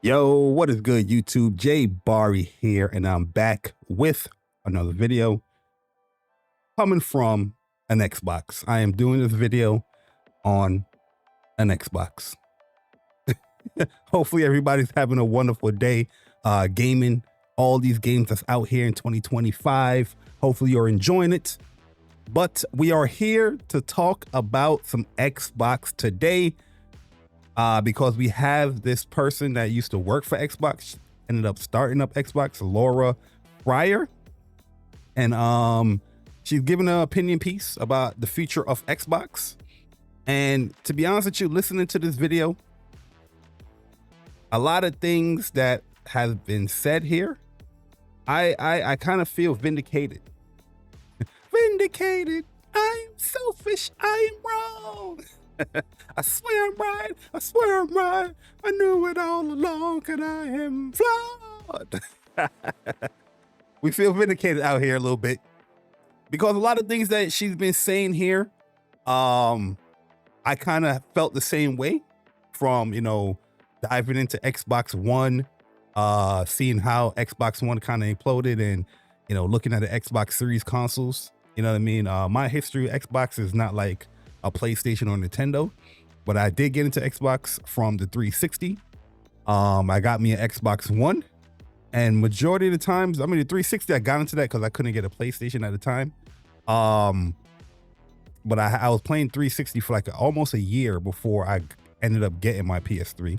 Yo, what is good, YouTube? Jay Bari here, and I'm back with another video coming from an Xbox. I am doing this video on an Xbox. Hopefully everybody's having a wonderful day gaming all these games that's out here in 2025. Hopefully you're enjoying it. But we are here to talk about some Xbox today. Because we have this person that used to work for Xbox, ended up starting up Xbox, Laura Fryer. And she's giving an opinion piece about the future of Xbox. And to be honest with you, listening to this video, a lot of things that have been said here, I kind of feel vindicated. Vindicated. I am selfish. I am wrong. I swear I'm right. I swear I'm right. I knew it all along, and I am flawed. We feel vindicated out here a little bit because a lot of things that she's been saying here, I kind of felt the same way from, diving into Xbox One, seeing how Xbox One kind of imploded and, looking at the Xbox Series consoles. You know what I mean? My history of Xbox is not like a PlayStation or Nintendo, but I did get into Xbox from the 360. I got me an Xbox One, and majority of the times, the 360, I got into that because I couldn't get a PlayStation at the time. But I was playing 360 for like almost a year before I ended up getting my PS3.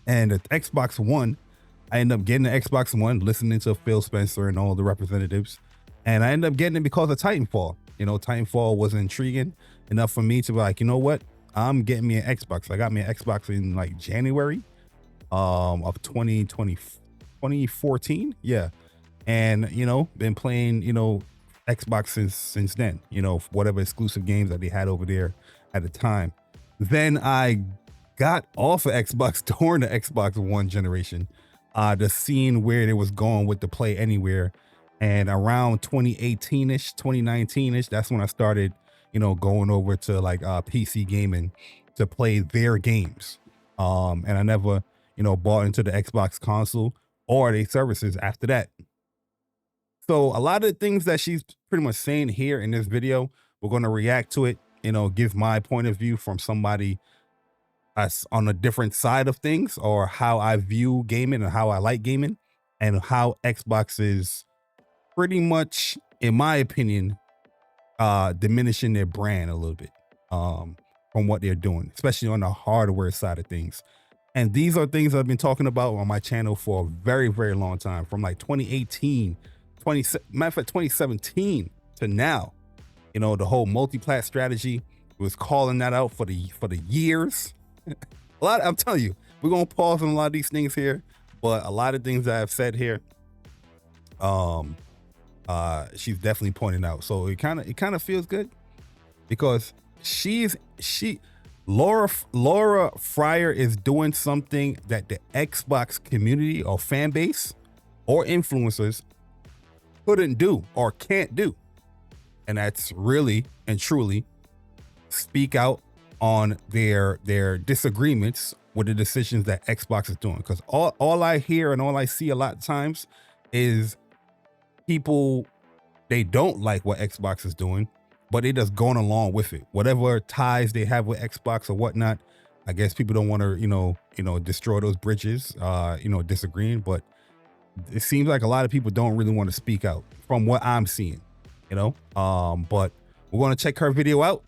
And the Xbox One, I ended up getting the Xbox One, listening to Phil Spencer and all the representatives. And I ended up getting it because of Titanfall. Titanfall was intriguing enough for me to be like, you know what? I'm getting me an Xbox. I got me an Xbox in like January of 2014. Yeah. And, been playing, Xbox since then, whatever exclusive games that they had over there at the time. Then I got off of Xbox during the Xbox One generation, just seeing where it was going with the Play Anywhere. And around 2018-ish, 2019-ish, that's when I started, going over to like PC gaming to play their games. And I never, bought into the Xbox console or their services after that. So a lot of the things that she's pretty much saying here in this video, we're going to react to it, give my point of view from somebody that's on a different side of things, or how I view gaming and how I like gaming, and how Xbox is pretty much, in my opinion, diminishing their brand a little bit from what they're doing, especially on the hardware side of things. And these are things I've been talking about on my channel for a very, very long time, from like 2018, 2017 to now. The whole multi-plat strategy was calling that out for the years. I'm telling you, we're gonna pause on a lot of these things here, but a lot of things that I've said here, she's definitely pointing out. So it kind of feels good because Laura Fryer is doing something that the Xbox community or fan base or influencers couldn't do or can't do. And that's really and truly speak out on their disagreements with the decisions that Xbox is doing. Because all I hear and all I see a lot of times is people, they don't like what Xbox is doing, but they just going along with it. Whatever ties they have with Xbox or whatnot, I guess people don't want to, destroy those bridges, disagreeing. But it seems like a lot of people don't really want to speak out from what I'm seeing, but we're going to check her video out.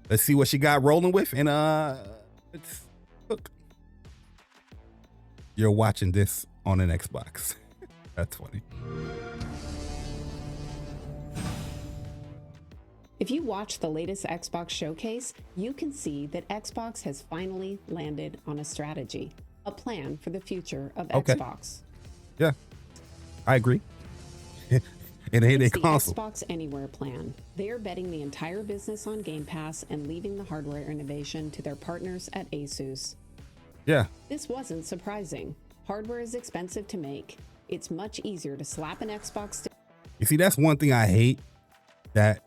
Let's see what she got rolling with. And let's look. You're watching this on an Xbox. That's funny. If you watch the latest Xbox showcase, you can see that Xbox has finally landed on a strategy, a plan for the future of Xbox. Yeah, I agree. It's the Xbox Anywhere plan. They are betting the entire business on Game Pass and leaving the hardware innovation to their partners at Asus. Yeah. This wasn't surprising. Hardware is expensive to make. It's much easier to slap an Xbox. You see, that's one thing I hate, that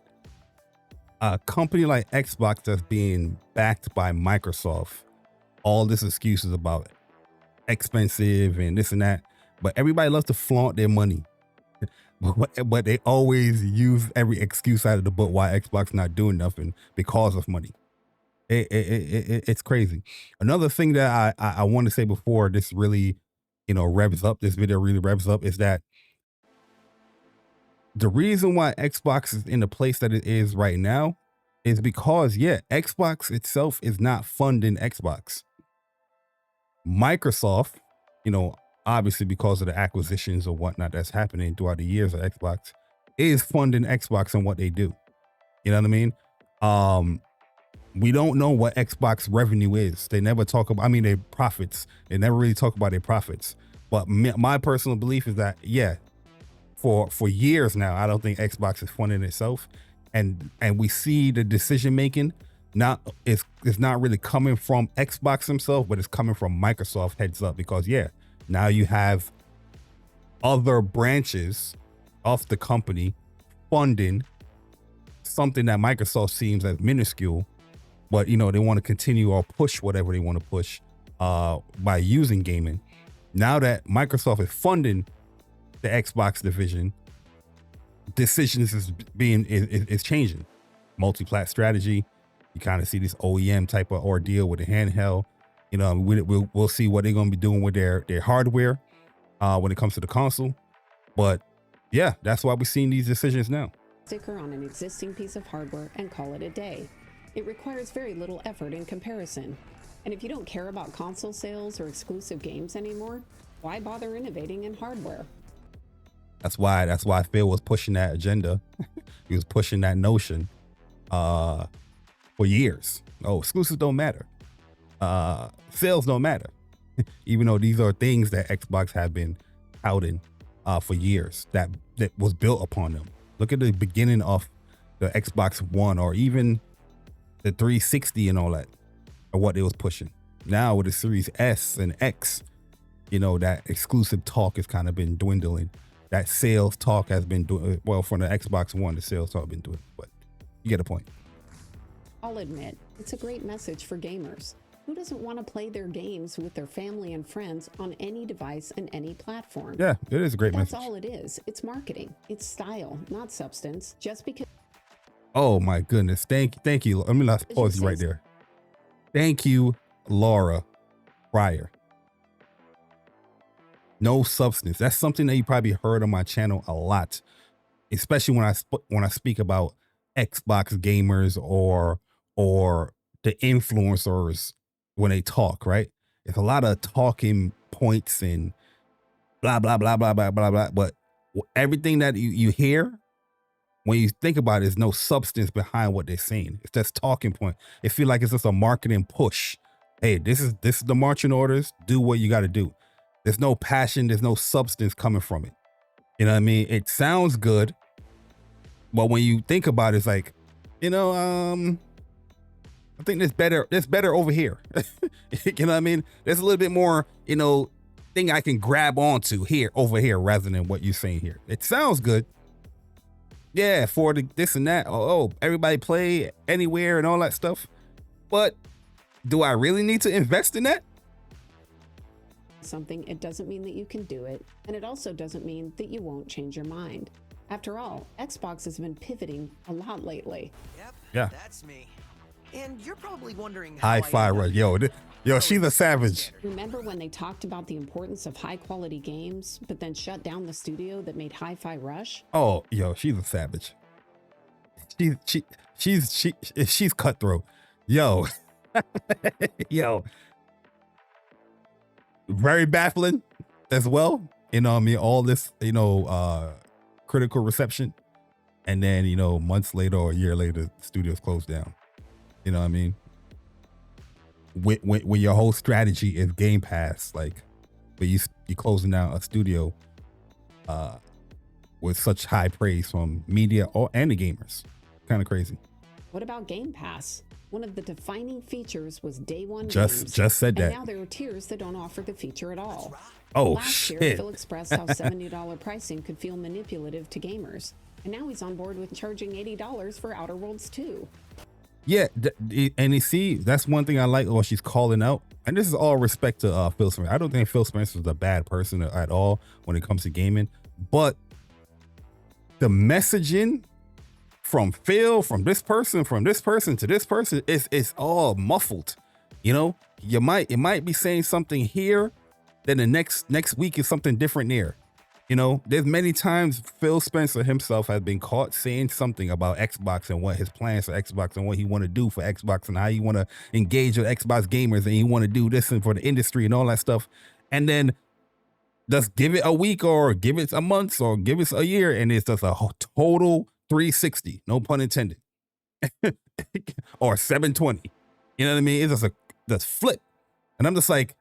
a company like Xbox that's being backed by Microsoft, all this excuses about expensive and this and that. But everybody loves to flaunt their money. But they always use every excuse out of the book why Xbox not doing nothing because of money. It's crazy. Another thing that I want to say before this really, revs up, this video really revs up, is that the reason why Xbox is in the place that it is right now is because, yeah, Xbox itself is not funding Xbox. Microsoft, obviously because of the acquisitions or whatnot that's happening throughout the years of Xbox, is funding Xbox and what they do. You know what I mean? We don't know what Xbox revenue is. They never talk about, their profits. They never really talk about their profits. But my personal belief is that, yeah, for years now, I don't think Xbox is funding itself. And we see the decision making it's not really coming from Xbox themselves, but it's coming from Microsoft heads up, because yeah, now you have other branches of the company funding something that Microsoft seems as minuscule, but they want to continue or push whatever they want to push by using gaming. Now that Microsoft is funding the Xbox division, decisions is changing. Multi-plat strategy. You kind of see this OEM type of ordeal with the handheld. We'll see what they're going to be doing with their hardware when it comes to the console. But yeah, that's why we're seeing these decisions now. Sticker on an existing piece of hardware and call it a day. It requires very little effort in comparison. And if you don't care about console sales or exclusive games anymore, why bother innovating in hardware? That's why Phil was pushing that agenda. He was pushing that notion for years. Oh, exclusives don't matter. Sales don't matter. Even though these are things that Xbox have been touting for years, that was built upon them. Look at the beginning of the Xbox One, or even the 360 and all that, or what they was pushing. Now with the Series S and X, that exclusive talk has kind of been dwindling. That sales talk has been doing well. From the Xbox One, the sales talk has been doing, but you get a point. I'll admit, it's a great message for gamers. Who doesn't want to play their games with their family and friends on any device and any platform? Yeah, it is a great message. That's all it is. It's marketing. It's style, not substance. Just because. Oh my goodness. Thank you. Let me pause you right there. Thank you, Laura Pryor. No substance. That's something that you probably heard on my channel a lot, especially when I speak about Xbox gamers or the influencers when they talk, right? It's a lot of talking points and blah, blah, blah, blah, blah, blah, blah. But everything that you hear, when you think about it, there's no substance behind what they're saying. It's just talking point. It feels like it's just a marketing push. Hey, this is the marching orders. Do what you got to do. There's no passion. There's no substance coming from it. You know what I mean? It sounds good, but when you think about it, it's like, I think there's better over here. You know what I mean? There's a little bit more, thing I can grab onto over here, rather than what you're saying here. It sounds good. Yeah, for this and that. Oh, everybody play anywhere and all that stuff. But do I really need to invest in that? Something, it doesn't mean that you can do it, and it also doesn't mean that you won't change your mind. After all, Xbox has been pivoting a lot lately. Yep, yeah, that's me. And you're probably wondering how Hi-Fi Rush. Yo, she's a savage. Remember when they talked about the importance of high-quality games, but then shut down the studio that made Hi-Fi Rush? Oh, yo, she's a savage. She's cutthroat. Yo, yo. Very baffling as well. All this, critical reception. And then, months later or a year later, the studio's closed down. You know what I mean? When your whole strategy is Game Pass, but you closing down a studio with such high praise from media and the gamers. Kind of crazy. What about Game Pass? One of the defining features was day one games. Just said that. And now there are tiers that don't offer the feature at all. Oh, Last year, Phil expressed how $70 pricing could feel manipulative to gamers. And now he's on board with charging $80 for Outer Worlds 2. Yeah, and you see, that's one thing I like. Or she's calling out, and this is all respect to Phil Spencer. I don't think Phil Spencer is a bad person at all when it comes to gaming, but the messaging from Phil, from this person to this person, it's all muffled. You know, it might be saying something here, then the next week is something different there. You know, there's many times Phil Spencer himself has been caught saying something about Xbox and what his plans for Xbox and what he want to do for Xbox and how he want to engage with Xbox gamers and he want to do this and for the industry and all that stuff. And then just give it a week or give it a month or give it a year and it's just a total 360, no pun intended, or 720. You know what I mean? It's just flip. And I'm just like,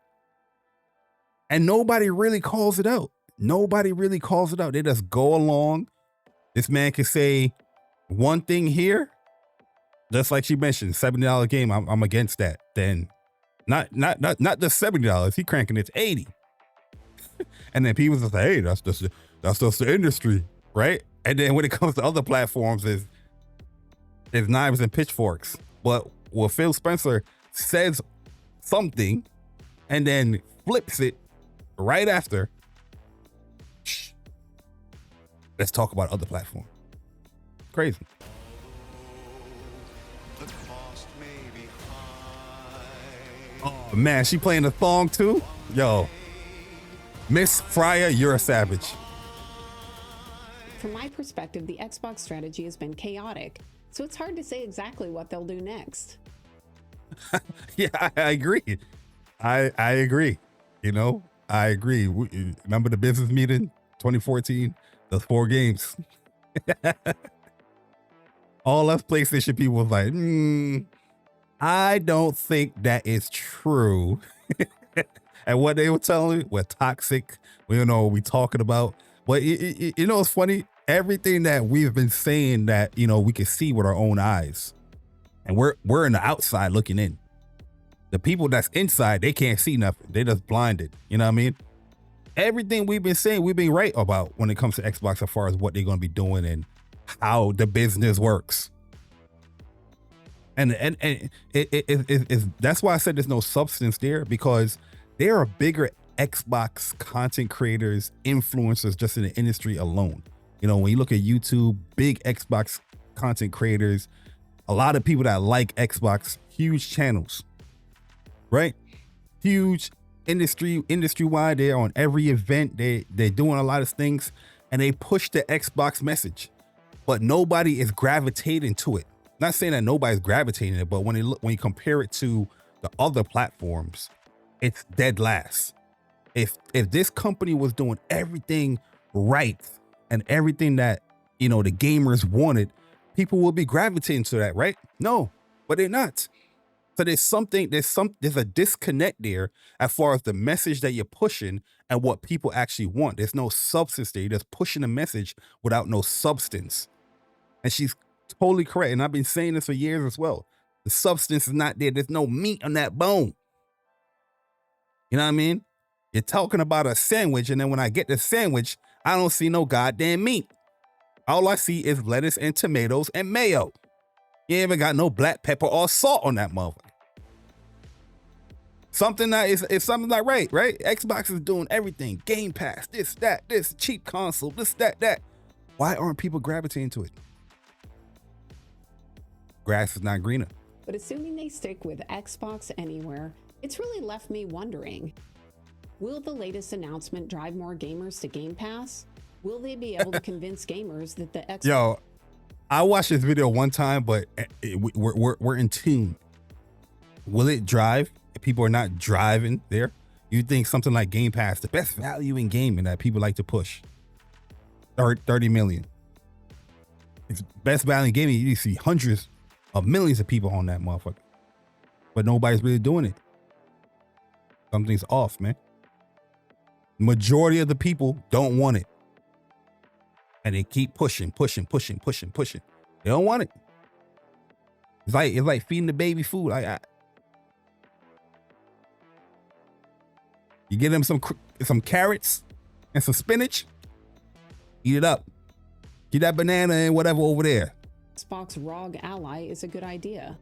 and nobody really calls it out. Nobody really calls it out. They just go along. This man can say one thing here, just like she mentioned, $70 game. I'm against that. Then not just $70. He cranking it to 80. And then people just say, hey, that's just the industry, right? And then when it comes to other platforms, there's knives and pitchforks. But when Phil Spencer says something and then flips it right after, let's talk about other platforms. Crazy. Oh man, she playing the thong too? Yo, Miss Fryer, you're a savage. From my perspective, the Xbox strategy has been chaotic, so it's hard to say exactly what they'll do next. Yeah, I agree. I agree. You know, I agree. Remember the business meeting 2014? Those 4 games. All us PlayStation people was like, I don't think that is true. And what they were telling me, we're toxic. We don't know what we're talking about. But you know, it's funny. Everything that we've been saying that, you know, we can see with our own eyes. And we're in the outside looking in. The people that's inside, they can't see nothing. They just blinded. You know what I mean? Everything we've been saying, we've been right about when it comes to Xbox as far as what they're going to be doing and how the business works. And that's why I said there's no substance there, because there are bigger Xbox content creators, influencers just in the industry alone. You know, when you look at YouTube, big Xbox content creators, a lot of people that like Xbox, huge channels, right? Huge industry-wide. They're on every event. They're doing a lot of things, and they push the Xbox message, but nobody is gravitating to it. Not saying that nobody's gravitating it, but when you compare it to the other platforms, it's dead last. If this company was doing everything right and everything that, you know, the gamers wanted, people would be gravitating to that, right? No, but they're not. So there's a disconnect there as far as the message that you're pushing and what people actually want. There's no substance there. You're just pushing a message without no substance. And she's totally correct. And I've been saying this for years as well. The substance is not there. There's no meat on that bone. You know what I mean? You're talking about a sandwich, and then when I get the sandwich, I don't see no goddamn meat. All I see is lettuce and tomatoes and mayo. You ain't even got no black pepper or salt on that motherfucker. Something that is something not right? Xbox is doing everything. Game Pass, this, cheap console, this, that. Why aren't people gravitating to it? Grass is not greener. But assuming they stick with Xbox Anywhere, it's really left me wondering, will the latest announcement drive more gamers to Game Pass? Will they be able to convince gamers that the Xbox... Yo, I watched this video one time, but we're in tune. Will it drive? If people are not driving there, you think something like Game Pass, the best value in gaming that people like to push, 30 million. It's best value in gaming. You see hundreds of millions of people on that motherfucker, but nobody's really doing it. Something's off, man. Majority of the people don't want it. And they keep pushing. They don't want it. It's like feeding the baby food. You give them some carrots and some spinach, eat it up. Get that banana and whatever over there. Xbox ROG Ally is a good idea.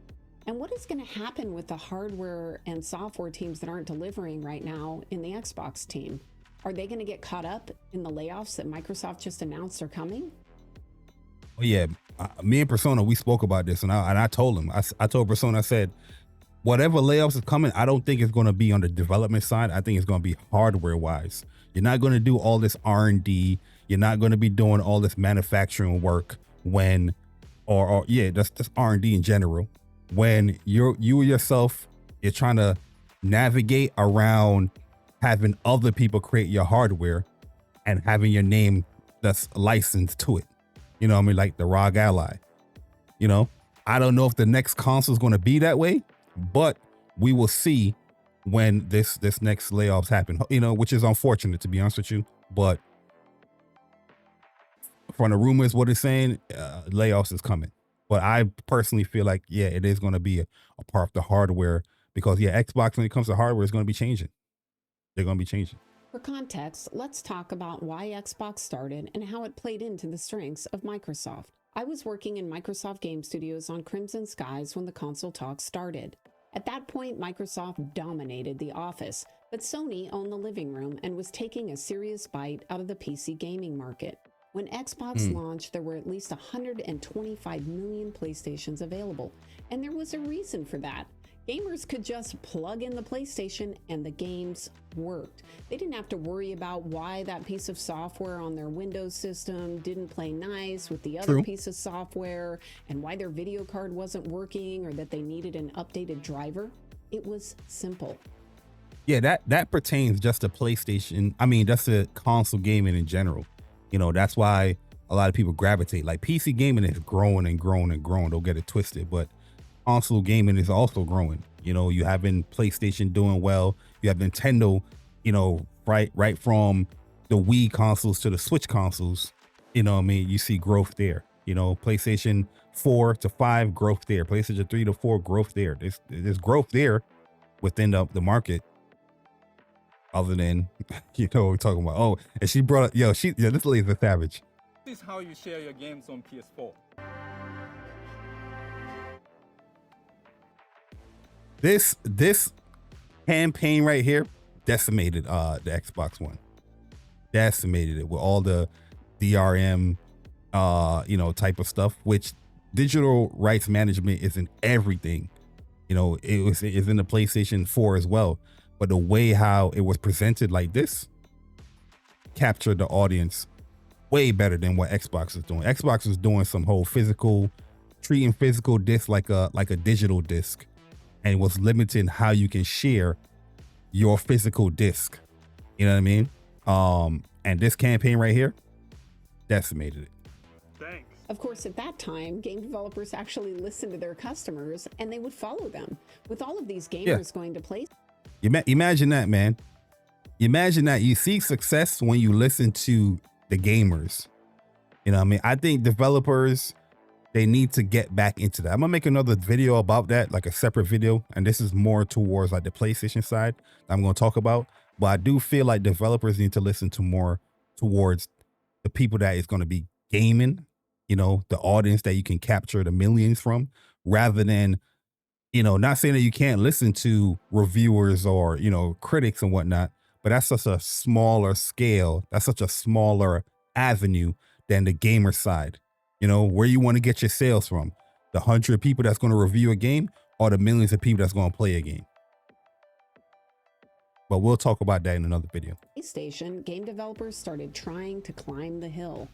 And what is going to happen with the hardware and software teams that aren't delivering right now in the Xbox team? Are they going to get caught up in the layoffs that Microsoft just announced are coming? Oh yeah, me and Persona, we spoke about this, and I told him, I told Persona, I said, whatever layoffs is coming, I don't think it's going to be on the development side. I think it's going to be hardware wise. You're not going to do all this R&D. You're not going to be doing all this manufacturing work when, or yeah, that's R&D in general. When you yourself, you're trying to navigate around having other people create your hardware and having your name that's licensed to it. You know what I mean? Like the ROG Ally. You know, I don't know if the next console is going to be that way, but we will see when this next layoffs happen, you know, which is unfortunate, to be honest with you. But from the rumors, what it's saying, layoffs is coming. But I personally feel like, yeah, it is going to be a part of the hardware, because yeah, Xbox, when it comes to hardware, is going to be changing. They're going to be changing. For context, let's talk about why Xbox started and how it played into the strengths of Microsoft. I was working in Microsoft Game Studios on Crimson Skies when the console talks started. At that point, Microsoft dominated the office, but Sony owned the living room and was taking a serious bite out of the PC gaming market. When Xbox launched, there were at least 125 million PlayStations available, and there was a reason for that. Gamers could just plug in the PlayStation and the games worked. They didn't have to worry about why that piece of software on their Windows system didn't play nice with the other piece of software, and why their video card wasn't working, or that they needed an updated driver. It was simple. Yeah, that pertains just to PlayStation. I mean, that's the console gaming in general. You know, that's why a lot of people gravitate. Like PC gaming is growing and growing and growing. Don't get it twisted, but console gaming is also growing. You know, you have been PlayStation doing well. You have Nintendo, you know, right from the Wii consoles to the Switch consoles. You know what I mean? You see growth there. You know, PlayStation 4 to 5, growth there. PlayStation 3 to 4, growth there. There's growth there within the market. Other than, you know, we're talking about, oh, and she brought up, this lady's a savage. This is how you share your games on PS4. This campaign right here decimated the Xbox One. Decimated it with all the DRM type of stuff, which digital rights management is in everything. You know, it's in the PlayStation 4 as well. But the way how it was presented like this captured the audience way better than what Xbox is doing. Xbox is doing some whole treating physical disc like a digital disc, and was limiting how you can share your physical disc. You know what I mean? And this campaign right here decimated it. Thanks. Of course, at that time, game developers actually listened to their customers and they would follow them. With all of these gamers going to play. Imagine that, man. Imagine that. You see success when you listen to the gamers. You know what I mean? I think developers, they need to get back into that. I'm gonna make another video about that, like a separate video. And this is more towards like the PlayStation side I'm gonna talk about. But I do feel like developers need to listen to more towards the people that is gonna be gaming, you know, the audience that you can capture the millions from, rather than, you know, not saying that you can't listen to reviewers or, you know, critics and whatnot, but that's such a smaller scale. That's such a smaller avenue than the gamer side. You know, where you want to get your sales from, the 100 people that's going to review a game or the millions of people that's going to play a game. But we'll talk about that in another video. PlayStation, game developers started trying to climb the hill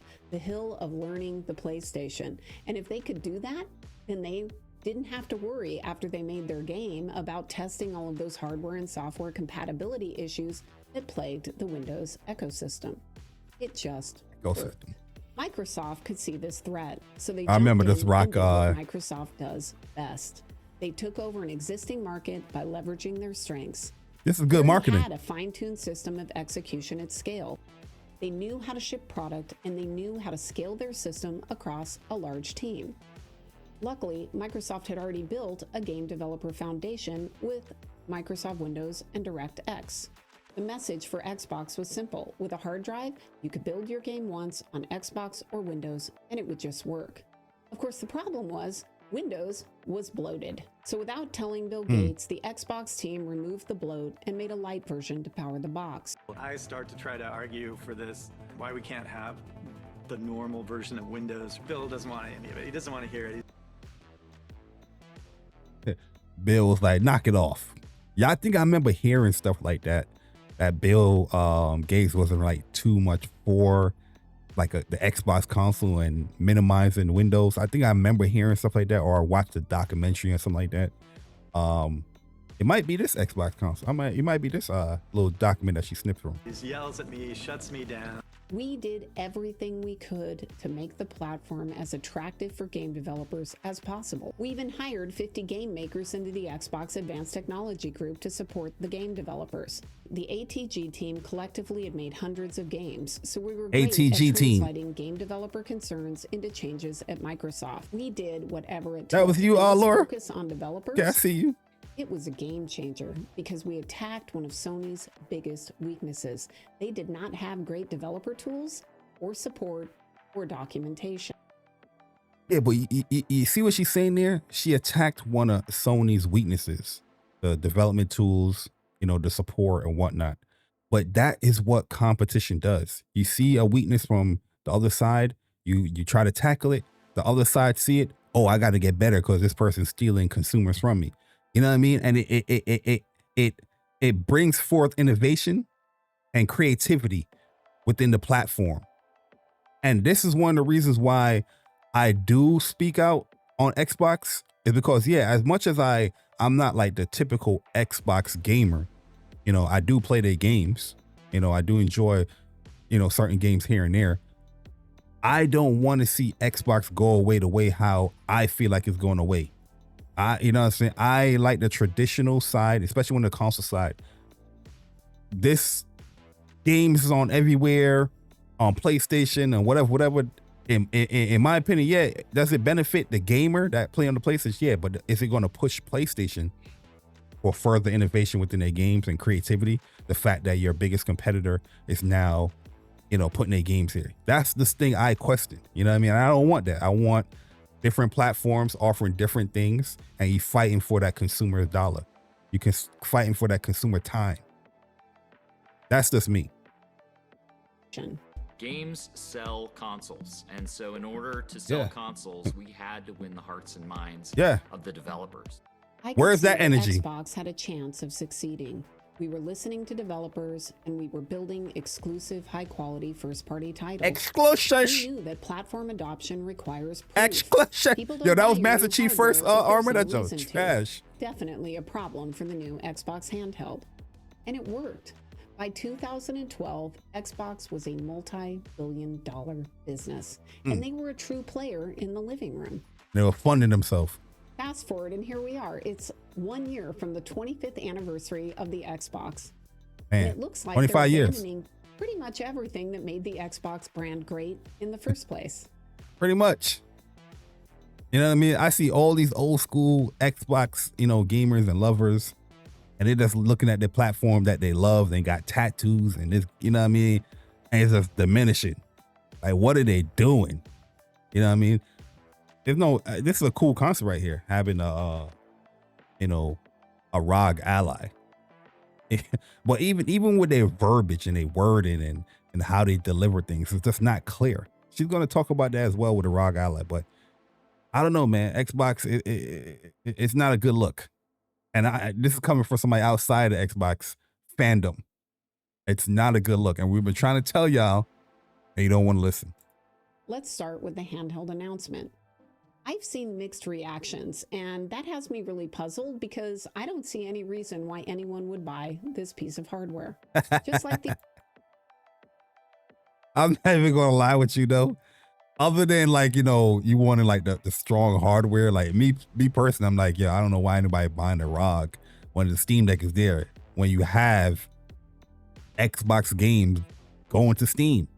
of learning the PlayStation. And if they could do that, then they didn't have to worry after they made their game about testing all of those hardware and software compatibility issues that plagued the Windows ecosystem. It just worked. Microsoft could see this threat, so they I remember this rock. What Microsoft does best. They took over an existing market by leveraging their strengths. This is good marketing. They had a fine-tuned system of execution at scale. They knew how to ship product, and they knew how to scale their system across a large team. Luckily, Microsoft had already built a game developer foundation with Microsoft Windows and DirectX. The message for Xbox was simple. With a hard drive, you could build your game once on Xbox or Windows, and it would just work. Of course, the problem was Windows was bloated. So without telling Bill Hmm. Gates, the Xbox team removed the bloat and made a light version to power the box. I start to try to argue for this, why we can't have the normal version of Windows. Bill doesn't want any of it. He doesn't want to hear it. Bill was like, knock it off. Yeah, I think I remember hearing stuff like that. That Bill Gates wasn't like too much for like the Xbox console and minimizing Windows. I think I remember hearing stuff like that, or I watched a documentary or something like that. It might be this Xbox console. It might be this little document that she snipped from. He yells at me, shuts me down. We did everything we could to make the platform as attractive for game developers as possible. We even hired 50 game makers into the Xbox Advanced Technology Group to support the game developers. The ATG team collectively had made hundreds of games, so we were great ATG at team. translating game developer concerns into changes at Microsoft. We did whatever it took. That was you, And this Laura? focus on developers. Yeah, I see you. It was a game changer because we attacked one of Sony's biggest weaknesses. They did not have great developer tools or support or documentation. Yeah, but you see what she's saying there? She attacked one of Sony's weaknesses, the development tools, the support and whatnot. But that is what competition does. You see a weakness from the other side, you try to tackle it. The other side see it. Oh, I got to get better because this person's stealing consumers from me. You know what I mean? And it brings forth innovation and creativity within the platform. And this is one of the reasons why I do speak out on Xbox, is because, yeah, as much as I'm not like the typical Xbox gamer, I do play their games. I do enjoy, certain games here and there. I don't want to see Xbox go away the way how I feel like it's going away. You know what I'm saying? I like the traditional side, especially when the console side. This games is on everywhere, on PlayStation and whatever. In my opinion, yeah, does it benefit the gamer that play on the PlayStation? Yeah, but is it going to push PlayStation for further innovation within their games and creativity? The fact that your biggest competitor is now, putting their games here. That's this thing I question. You know what I mean? I don't want that. I want different platforms offering different things, and you fighting for that consumer dollar. You can fighting for that consumer time. That's just me. Games sell consoles, and so in order to sell Yeah. consoles, we had to win the hearts and minds Yeah. of the developers. I could Where's see that energy? Xbox had a chance of succeeding. We were listening to developers, and we were building exclusive, high-quality first-party titles. Exclusive. We knew that platform adoption requires proof. Exclusive. People don't Yo, that buy was your Master new Chief first hardware if armor. there's That's no a reason to. trash. Definitely a problem for the new Xbox handheld. And it worked. By 2012, Xbox was a multi-billion-dollar business, and they were a true player in the living room. They were funding themselves. Fast forward, and here we are. It's 1 year from the 25th anniversary of the Xbox. And Man, it looks like 25 they're years. abandoning pretty much everything that made the Xbox brand great in the first place. Pretty much. You know what I mean? I see all these old school Xbox, gamers and lovers, and they're just looking at the platform that they love. They got tattoos and this, you know what I mean? And it's just diminishing. Like, what are they doing? You know what I mean? There's no, this is a cool concept right here, having a ROG ally. But even with their verbiage and their wording and how they deliver things, it's just not clear. She's going to talk about that as well with the ROG ally, but I don't know, man. Xbox, it's not a good look. And this is coming from somebody outside of Xbox fandom. It's not a good look. And we've been trying to tell y'all, and you don't want to listen. Let's start with the handheld announcement. I've seen mixed reactions, and that has me really puzzled because I don't see any reason why anyone would buy this piece of hardware. Just like the I'm not even going to lie with you, though. Other than, like, you wanted, like, the strong hardware. Like, me personally, I'm like, I don't know why anybody buying a ROG when the Steam Deck is there. When you have Xbox games going to Steam.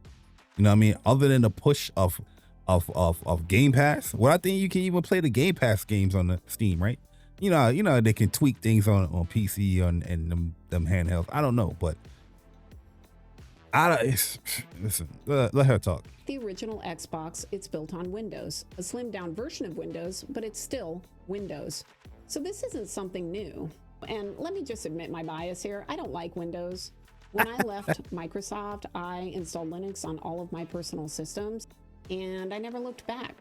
You know what I mean? Other than the push of Game Pass. Well, I think you can even play the Game Pass games on the Steam, right? You know they can tweak things on PC and them handhelds. I don't know, but Listen, let her talk. The original Xbox, it's built on Windows, a slimmed down version of Windows, but it's still Windows. So this isn't something new. And let me just admit my bias here. I don't like Windows. When I left Microsoft, I installed Linux on all of my personal systems, and I never looked back.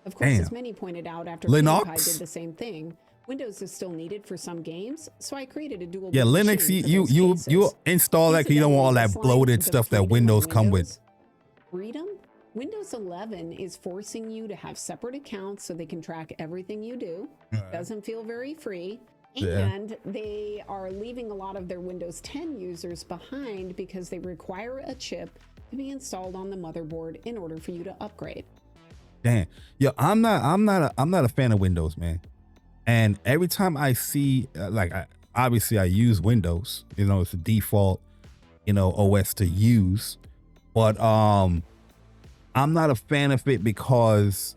Of course, as many pointed out after PewDiePie did the same thing, Windows is still needed for some games, so I created a dual. Yeah, Linux, you install that because you don't want all that bloated stuff that Windows come with. Freedom? Windows 11 is forcing you to have separate accounts so they can track everything you do. Doesn't feel very free. And they are leaving a lot of their Windows 10 users behind because they require a chip to be installed on the motherboard in order for you to upgrade. Damn. Yo, I'm not a fan of Windows, man. And every time I see obviously I use Windows, it's the default, OS to use. But I'm not a fan of it because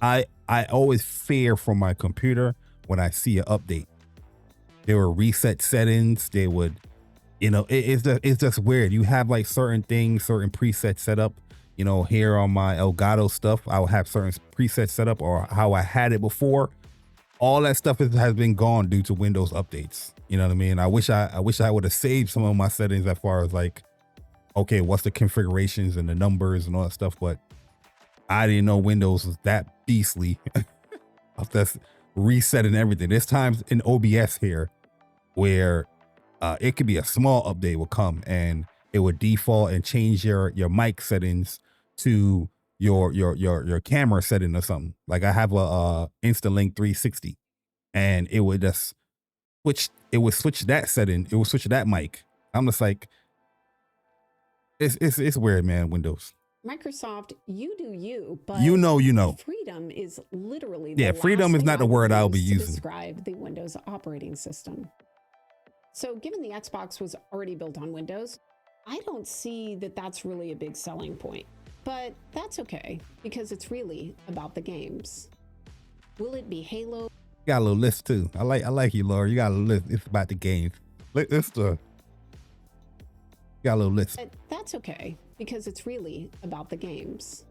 I always fear for my computer when I see an update. There were reset settings. They would, it's just weird. You have like certain things, certain presets set up. Here on my Elgato stuff, I will have certain presets set up or how I had it before. All that stuff has been gone due to Windows updates. You know what I mean? I wish I would have saved some of my settings as far as like, okay, what's the configurations and the numbers and all that stuff. But I didn't know Windows was that beastly. That's resetting everything. There's times in OBS here where it could be a small update will come and it would default and change your mic settings to your camera setting or something. Like I have a Instalink 360 and it would just switch that setting. It would switch that mic. I'm just like, it's weird, man. Windows. Microsoft, you do you, but freedom is literally freedom is not the word I'll be using to describe the Windows operating system. So given the Xbox was already built on Windows, I don't see that that's really a big selling point. But that's okay, because it's really about the games. Will it be Halo? You got a little list too. I like you, Laura. You got a list. It's about the games. You got a little list. But that's okay, because it's really about the games.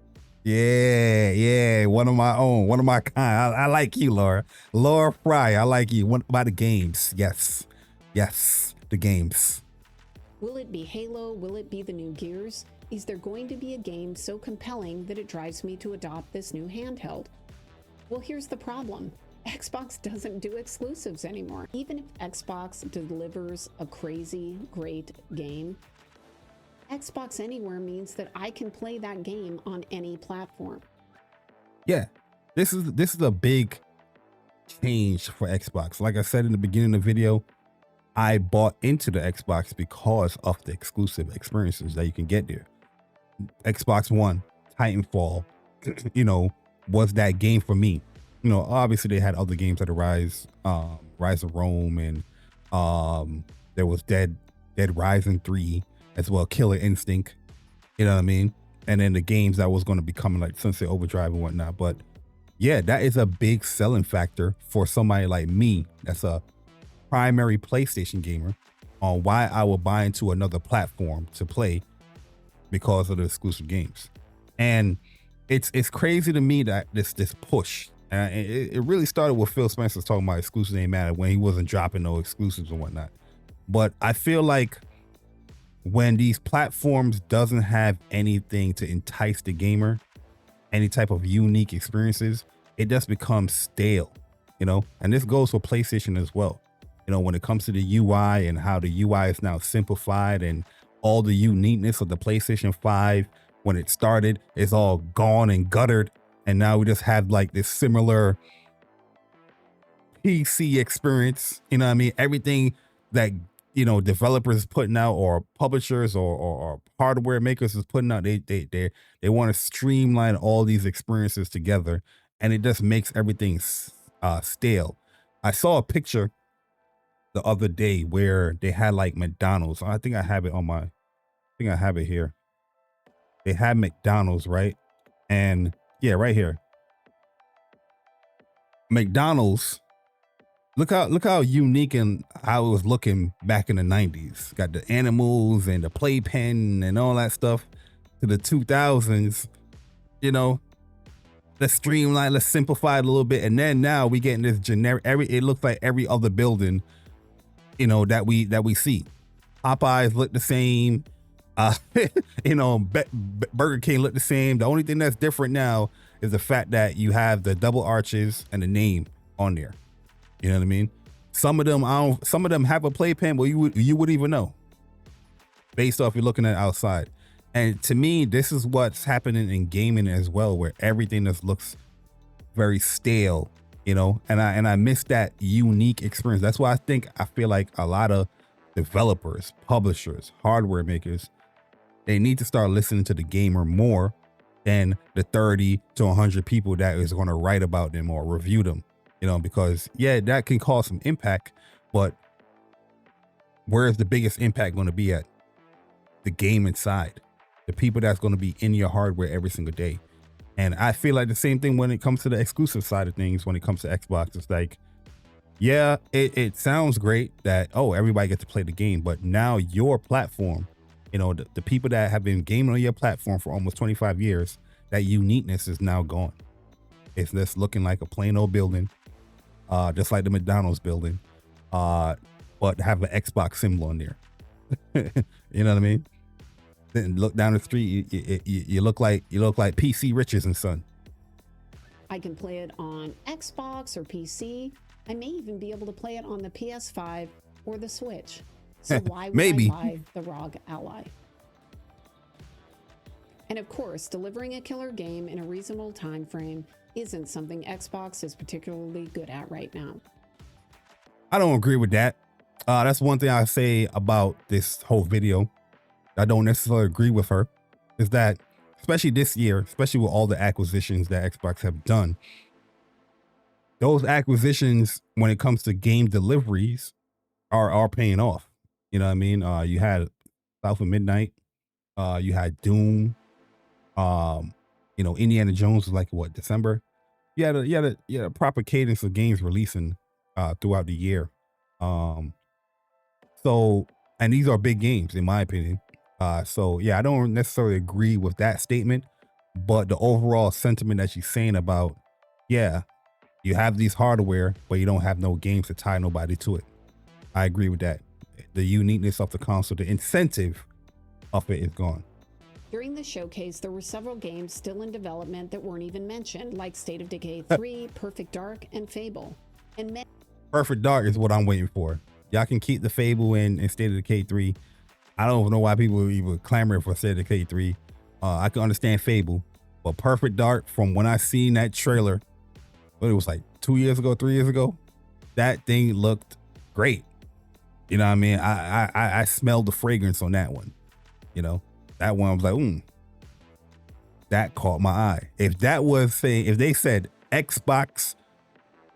Yeah. One of my own. One of my kind. I like you, Laura. Laura Fry. I like you. What about the games? Yes, the games. Will it be Halo? Will it be the new Gears? Is there going to be a game so compelling that it drives me to adopt this new handheld? Well, here's the problem. Xbox doesn't do exclusives anymore. Even if Xbox delivers a crazy, great game, Xbox Anywhere means that I can play that game on any platform. Yeah, this is a big change for Xbox. Like I said in the beginning of the video, I bought into the Xbox because of the exclusive experiences that you can get there. Xbox One, Titanfall, was that game for me. Obviously they had other games that Rise of Rome, and there was Dead Rising 3 as well, Killer Instinct, you know what I mean? And then the games that was going to be coming like Sunset Overdrive and whatnot. But yeah, that is a big selling factor for somebody like me that's a primary PlayStation gamer on why I will buy into another platform to play because of the exclusive games. And it's crazy to me that this push, and it really started with Phil Spencer talking about exclusives ain't matter when he wasn't dropping no exclusives and whatnot. But I feel like when these platforms doesn't have anything to entice the gamer, any type of unique experiences, it just becomes stale, and this goes for PlayStation as well. When it comes to the UI and how the UI is now simplified and all the uniqueness of the PlayStation 5 when it started is all gone and guttered. And now we just have like this similar PC experience, everything that, developers is putting out or publishers or hardware makers is putting out, they want to streamline all these experiences together, and it just makes everything stale. I saw a picture the other day where they had like McDonald's. I think I have it here. They had McDonald's, right? And yeah, right here. McDonald's Look how unique and how it was looking back in the 90s. Got the animals and the playpen and all that stuff. To the 2000s, you know, let's streamline, let's simplify it a little bit. And then now we getting this generic, it looks like every other building, that we see. Popeyes look the same. Uh, Burger King look the same. The only thing that's different now is the fact that you have the double arches and the name on there. You know what I mean? Some of them have a playpen, but you would even know based off you're looking at outside. And to me, this is what's happening in gaming as well, where everything just looks very stale, and I miss that unique experience. That's why I feel like a lot of developers, publishers, hardware makers, they need to start listening to the gamer more than the 30 to 100 people that is going to write about them or review them, because that can cause some impact, but where is the biggest impact going to be at? The game inside, the people that's going to be in your hardware every single day. And I feel like the same thing when it comes to the exclusive side of things. When it comes to Xbox, it's like, it sounds great that, everybody gets to play the game, but now your platform, the people that have been gaming on your platform for almost 25 years, that uniqueness is now gone. It's just looking like a plain old building, just like the McDonald's building, but have an Xbox symbol on there. You know what I mean? Then look down the street, you look like PC Riches and Son. I can play it on Xbox or PC. I may even be able to play it on the PS5 or the Switch. So why would Maybe. I buy the ROG Ally? And of course, delivering a killer game in a reasonable time frame isn't something Xbox is particularly good at right now. I don't agree with that. That's one thing I say about this whole video. I don't necessarily agree with her, is that especially this year, especially with all the acquisitions that Xbox have done, those acquisitions, when it comes to game deliveries, are paying off. You know what I mean? You had South of Midnight, you had Doom, Indiana Jones was like what, December? You had a proper cadence of games releasing throughout the year. So, and these are big games in my opinion. I don't necessarily agree with that statement, but the overall sentiment that she's saying about, you have these hardware, but you don't have no games to tie nobody to it. I agree with that. The uniqueness of the console, the incentive of it is gone. During the showcase, there were several games still in development that weren't even mentioned, like State of Decay 3, Perfect Dark, and Fable. And Perfect Dark is what I'm waiting for. Y'all can keep the Fable and State of Decay 3. I don't know why people even clamoring for State of Decay 3. I can understand Fable, but Perfect Dark, from when I seen that trailer, but it was like 3 years ago, that thing looked great. You know what I mean? I smelled the fragrance on that one. That one I was like, that caught my eye. If they said Xbox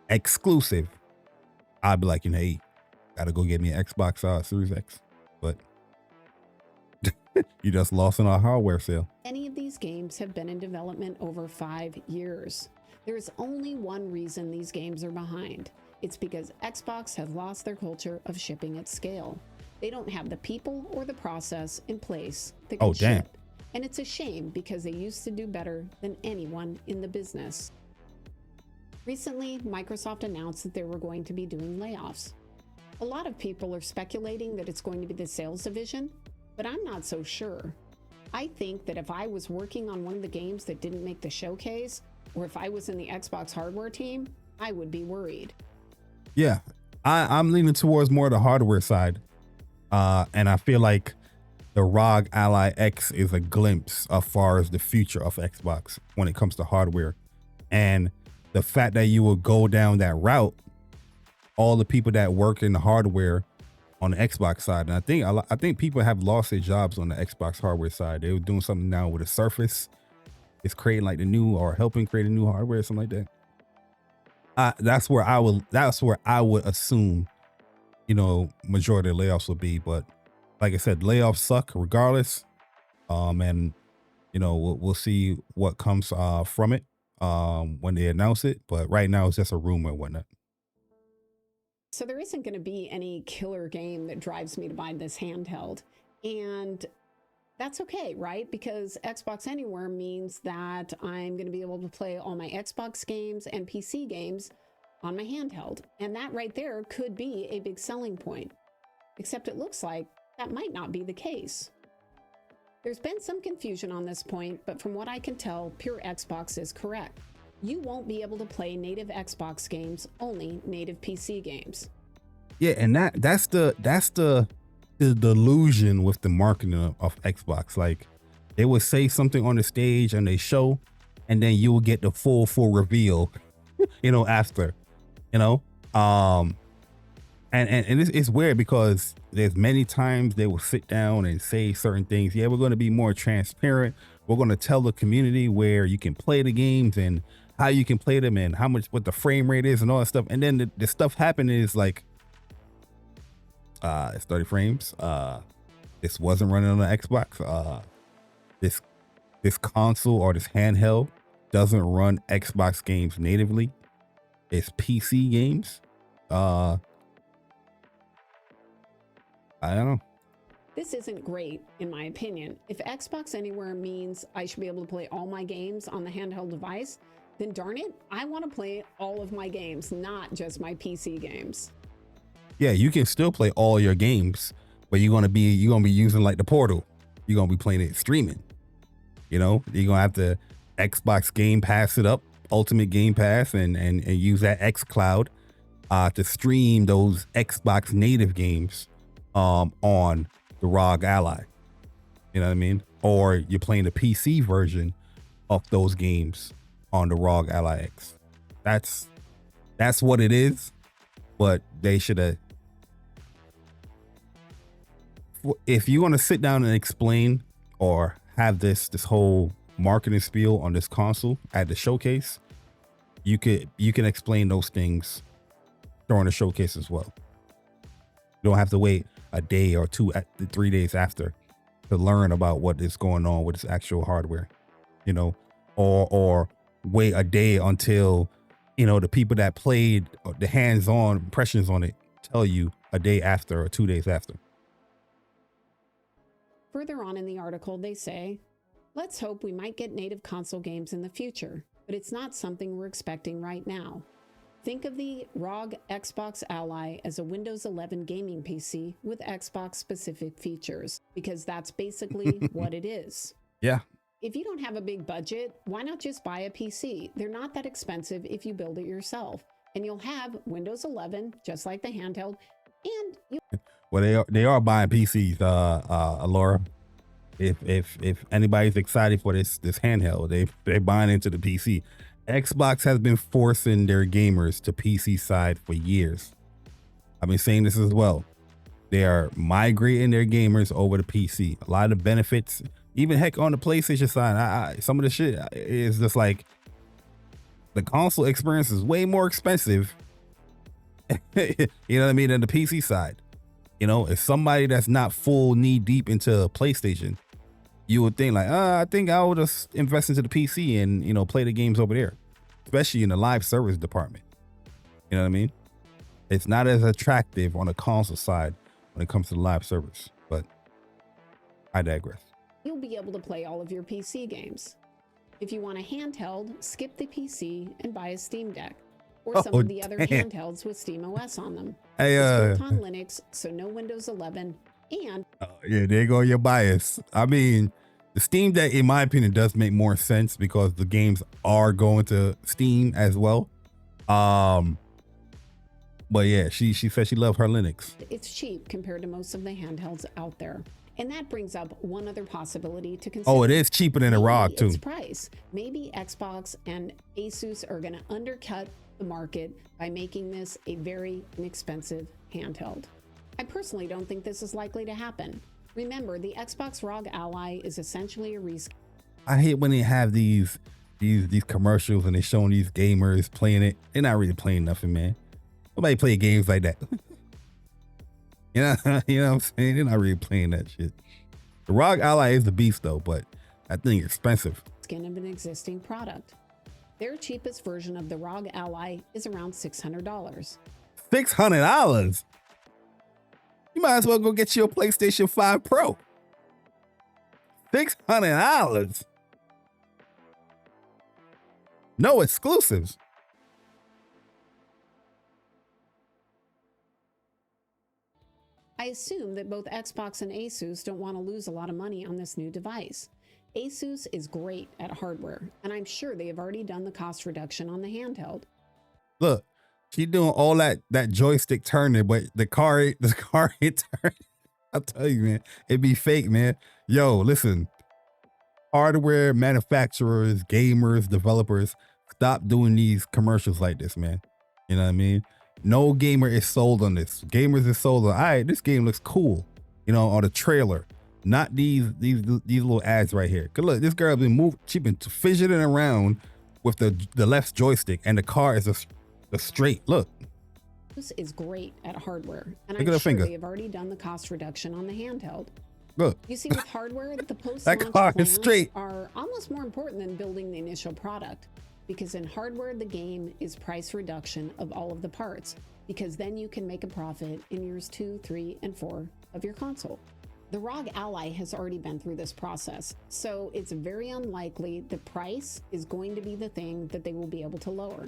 exclusive, I'd be like, hey, gotta go get me an Xbox Series X. But you just lost on our hardware sale. Any of these games have been in development over 5 years. There's only one reason these games are behind. It's because Xbox has lost their culture of shipping at scale. They don't have the people or the process in place that can ship. And it's a shame because they used to do better than anyone in the business. Recently, Microsoft announced that they were going to be doing layoffs. A lot of people are speculating that it's going to be the sales division, but I'm not so sure. I think that if I was working on one of the games that didn't make the showcase, or if I was in the Xbox hardware team, I would be worried. Yeah, I'm leaning towards more the hardware side. And I feel like the ROG Ally X is a glimpse as far as the future of Xbox when it comes to hardware. And the fact that you will go down that route, all the people that work in the hardware on the Xbox side, and I think people have lost their jobs on the Xbox hardware side. They were doing something now with the Surface. It's creating like the new, or helping create a new hardware or something like that. That's where I would assume, majority of layoffs will be. But like I said, layoffs suck regardless. And we'll see what comes from it when they announce it. But right now it's just a rumor and whatnot. So there isn't going to be any killer game that drives me to buy this handheld. And that's okay, right? Because Xbox Anywhere means that I'm going to be able to play all my Xbox games and PC games on my handheld. And that right there could be a big selling point. Except it looks like that might not be the case. There's been some confusion on this point, but from what I can tell, Pure Xbox is correct. You won't be able to play native Xbox games, only native PC games. Yeah, and that's the delusion with the marketing of Xbox. Like, they would say something on the stage and they show, and then you will get the full reveal, after, and it's weird because there's many times they will sit down and say certain things. Yeah, we're going to be more transparent. We're going to tell the community where you can play the games and how you can play them and what the frame rate is and all that stuff. And then the stuff happening is like, it's 30 frames. This wasn't running on the Xbox. This console or this handheld doesn't run Xbox games natively. It's PC games. I don't know. This isn't great, in my opinion. If Xbox Anywhere means I should be able to play all my games on the handheld device, then darn it, I want to play all of my games, not just my PC games. Yeah, you can still play all your games, but you're gonna be using like the portal. You're gonna be playing it streaming. You're gonna have to Xbox Game Pass it up, Ultimate Game Pass, and use that xCloud to stream those Xbox native games on the ROG Ally. You know what I mean? Or you're playing the PC version of those games on the ROG Ally X. That's what it is. But they should have. If you want to sit down and explain or have this whole marketing spiel on this console at the showcase, you can explain those things during the showcase as well. You don't have to wait a day or 3 days after to learn about what is going on with this actual hardware, or wait a day until, the people that played the hands-on impressions on it tell you a day after or 2 days after. Further on in the article, they say, let's hope we might get native console games in the future, but it's not something we're expecting right now. Think of the ROG Xbox Ally as a Windows 11 gaming PC with Xbox-specific features, because that's basically what it is. Yeah. If you don't have a big budget, why not just buy a PC? They're not that expensive if you build it yourself, and you'll have Windows 11, just like the handheld, and you... Well, they are buying PCs, Laura. If anybody's excited for this handheld, they're buying into the PC. Xbox has been forcing their gamers to PC side for years. I've been saying this as well. They are migrating their gamers over to PC. A lot of the benefits, even heck on the PlayStation side, some of the shit is just like the console experience is way more expensive. You know what I mean? Than the PC side. If somebody that's not full knee deep into PlayStation, you would think like, I think I would just invest into the PC and, play the games over there, especially in the live service department. You know what I mean? It's not as attractive on the console side when it comes to the live service, but I digress. You'll be able to play all of your PC games. If you want a handheld, skip the PC and buy a Steam Deck or some of the other handhelds with SteamOS on them. Hey, it's built on Linux, so no Windows 11, and... yeah, there go your bias. I mean, the Steam Deck, in my opinion, does make more sense because the games are going to Steam as well. But yeah, she said she loved her Linux. It's cheap compared to most of the handhelds out there. And that brings up one other possibility to consider. Oh, it is cheaper than a ROG too. Its price. Maybe Xbox and Asus are going to undercut the market by making this a very inexpensive handheld. I personally don't think this is likely to happen. Remember, the Xbox ROG Ally is essentially a reskin. I hate when they have these commercials and they're showing these gamers playing it. They're not really playing nothing, man. Nobody play games like that. You know what I'm saying? They're not really playing that shit. The ROG Ally is the beast though, but that thing is expensive. Skin of an existing product. Their cheapest version of the ROG Ally is around $600. $600. You might as well go get you a PlayStation 5 Pro. $600. No exclusives. I assume that both Xbox and Asus don't want to lose a lot of money on this new device. Asus is great at hardware, and I'm sure they have already done the cost reduction on the handheld. Look, she doing all that joystick turning, but the car ain't turning. I'll tell you, man, it be fake, man. Yo, listen, hardware manufacturers, gamers, developers, stop doing these commercials like this, man. You know what I mean? No gamer is sold on this. Gamers is sold on, all right, this game looks cool, you know, on the trailer. Not these little ads right here. Cause look, this girl been she been fidgeting around with the left joystick, and the car is a straight look. This is great at hardware, and Look at I'm her sure finger. they have already done the cost reduction on the handheld. Look, You see, with hardware, the that post-launch car is plans straight. are almost more important than building the initial product, because in hardware, the game is price reduction of all of the parts, because then you can make a profit in years 2, 3, and 4 of your console. The ROG Ally has already been through this process, so it's very unlikely the price is going to be the thing that they will be able to lower.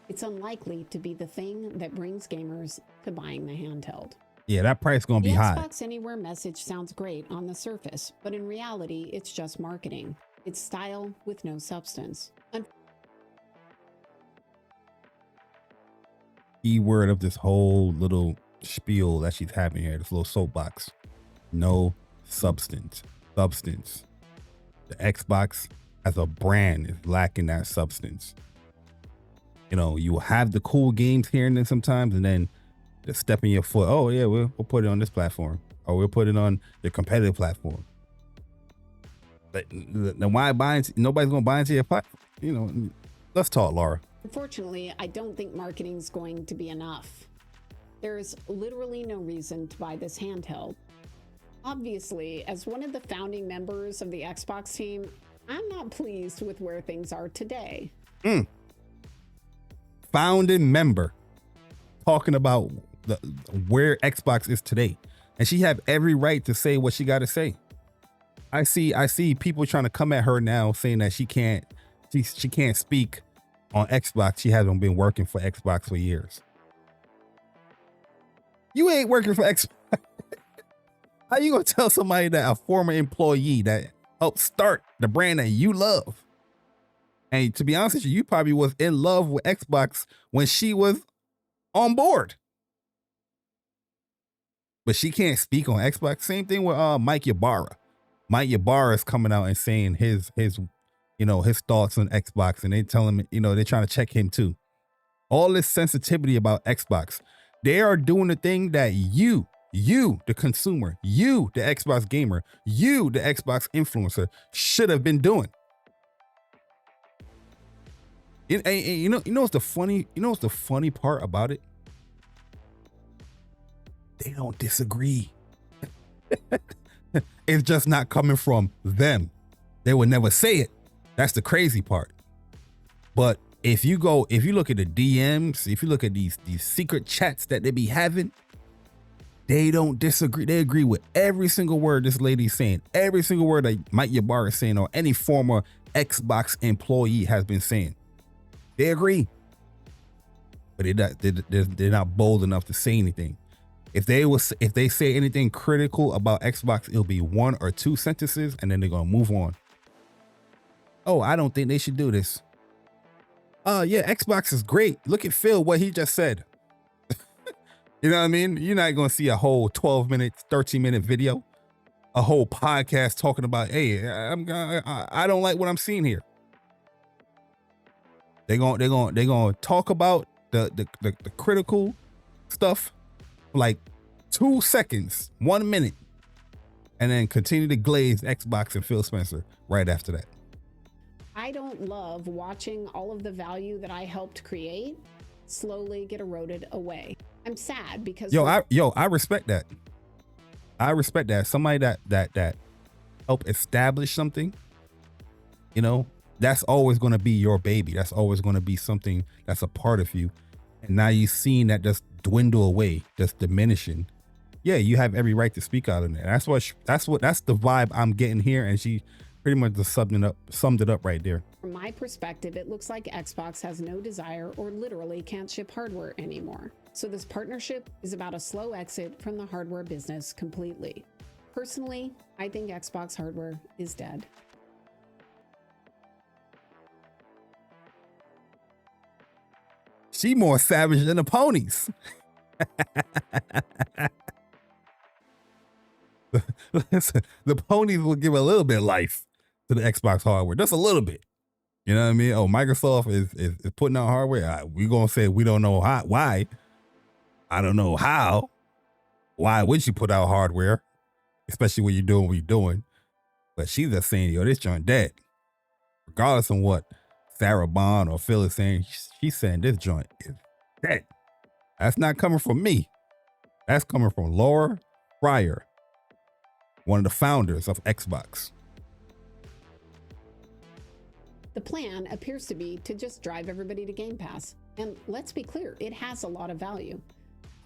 It's unlikely to be the thing that brings gamers to buying the handheld. Yeah, that price gonna be The high. Xbox Anywhere message sounds great on the surface, but in reality, it's just marketing. It's style with no substance. Key word of this whole little spiel that she's having here, this little soapbox: no substance. Substance. The Xbox as a brand is lacking that substance. You know, you will have the cool games here and then sometimes, and then just step in your foot. Oh yeah, we'll put it on this platform, or we'll put it on the competitive platform. But then why buy? Nobody's gonna buy into your platform. You know, let's talk, Laura. Unfortunately, I don't think marketing is going to be enough. There's literally no reason to buy this handheld. Obviously, as one of the founding members of the Xbox team, I'm not pleased with where things are today. Founding member talking about where Xbox is today, and she have every right to say what she got to say. I see people trying to come at her now saying that she can't speak on Xbox. She hasn't been working for Xbox for years. You ain't working for Xbox. How you gonna tell somebody that a former employee that helped start the brand that you love? And to be honest with you probably was in love with Xbox when she was on board. But she can't speak on Xbox. Same thing with Mike Ybarra. Mike Ybarra is coming out and saying his thoughts on Xbox, and they tell him, they're trying to check him too. All this sensitivity about Xbox. They are doing the thing that you, the consumer, you, the Xbox gamer, you, the Xbox influencer, should have been doing. You know what's the funny part about it? They don't disagree. It's just not coming from them. They would never say it. That's the crazy part. But if you look at the DMs, if you look at these secret chats that they be having, they don't disagree. They agree with every single word this lady's saying, every single word that Mike Ybarra is saying, or any former Xbox employee has been saying. They agree, but they're not bold enough to say anything. If they say anything critical about Xbox, it'll be 1 or 2 sentences, and then they're gonna move on. Oh, I don't think they should do this. Yeah, Xbox is great. Look at Phil, what he just said. You know what I mean? You're not gonna see a whole 12-minute, 13-minute video, a whole podcast talking about, hey, I don't like what I'm seeing here. They're gonna talk about the critical stuff for like 2 seconds, 1 minute, and then continue to glaze Xbox and Phil Spencer right after that. I don't love watching all of the value that I helped create slowly get eroded away. I'm sad because I respect that. I respect that. Somebody that helped establish something, that's always going to be your baby. That's always going to be something that's a part of you. and now you've seen that just dwindle away, just diminishing. Yeah, you have every right to speak out on that. That's the vibe I'm getting here, and she pretty much just summed it up right there. From my perspective, it looks like Xbox has no desire or literally can't ship hardware anymore. So this partnership is about a slow exit from the hardware business completely. Personally, I think Xbox hardware is dead. She more savage than the ponies. Listen, the ponies will give a little bit of life to the Xbox hardware, just a little bit. You know what I mean? Oh, Microsoft is putting out hardware. We're gonna say we don't know how, why. I don't know how. Why would you put out hardware, especially when you're doing what you're doing? But she's just saying, yo, this joint dead. Regardless of what Sarah Bond or Phil is saying, she's saying this joint is dead. That's not coming from me. That's coming from Laura Fryer, one of the founders of Xbox. The plan appears to be to just drive everybody to Game Pass. And let's be clear, it has a lot of value.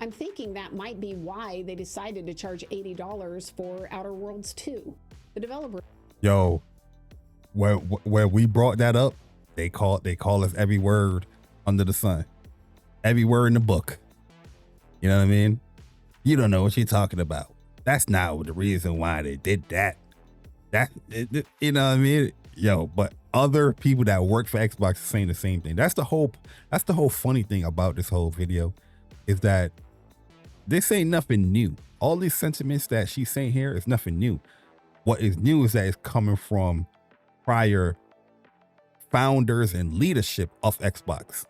I'm thinking that might be why they decided to charge $80 for Outer Worlds 2. The developer... Yo, where we brought that up, they call us every word under the sun. Every word in the book. You know what I mean? You don't know what you're talking about. That's not the reason why they did that. You know what I mean? Yo, but other people that work for Xbox are saying the same thing. That's the whole funny thing about this whole video, is that this ain't nothing new. All these sentiments that she's saying here is nothing new. What is new is that it's coming from prior founders and leadership of Xbox.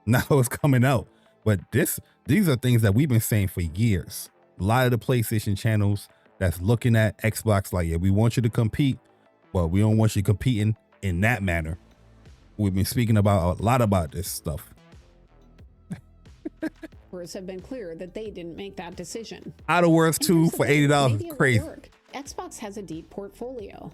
Now it's coming out. But these are things that we've been saying for years. A lot of the PlayStation channels that's looking at Xbox like, yeah, we want you to compete, but we don't want you competing in that manner. We've been speaking about a lot about this stuff. have been clear that they didn't make that decision. Outer Worlds 2 for $80 is crazy. Xbox has a deep portfolio.